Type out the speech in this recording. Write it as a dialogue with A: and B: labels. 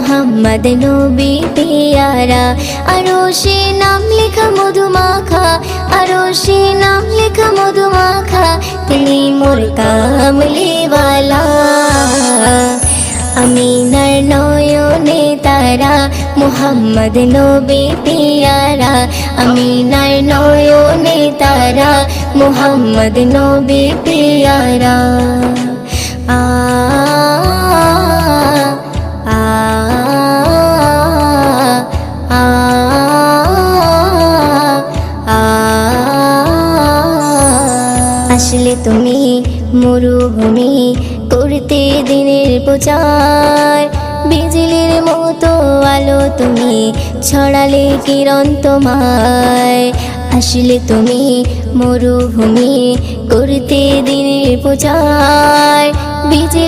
A: मुहम्मद नबी प्यारा। अरोशे नाम लिखा मधुमाखा, अरोशे नाम लिखा मधुमाखा, तिनी मोर कामलीवाला। आमिनार नयने तारा मुहम्मद नबी प्यारा। आमिनार नयने तारा मुहम्मद नबी प्यारा। आ आ आ आ আসলে তুমি মরুভূমি করতে দিনের প্রচার, বিজলির মতো আলো তুমি ছড়ালে কিরণ তোমায়। আসলে তুমি মরুভূমি করতে দিনের প্রচার, বিজলি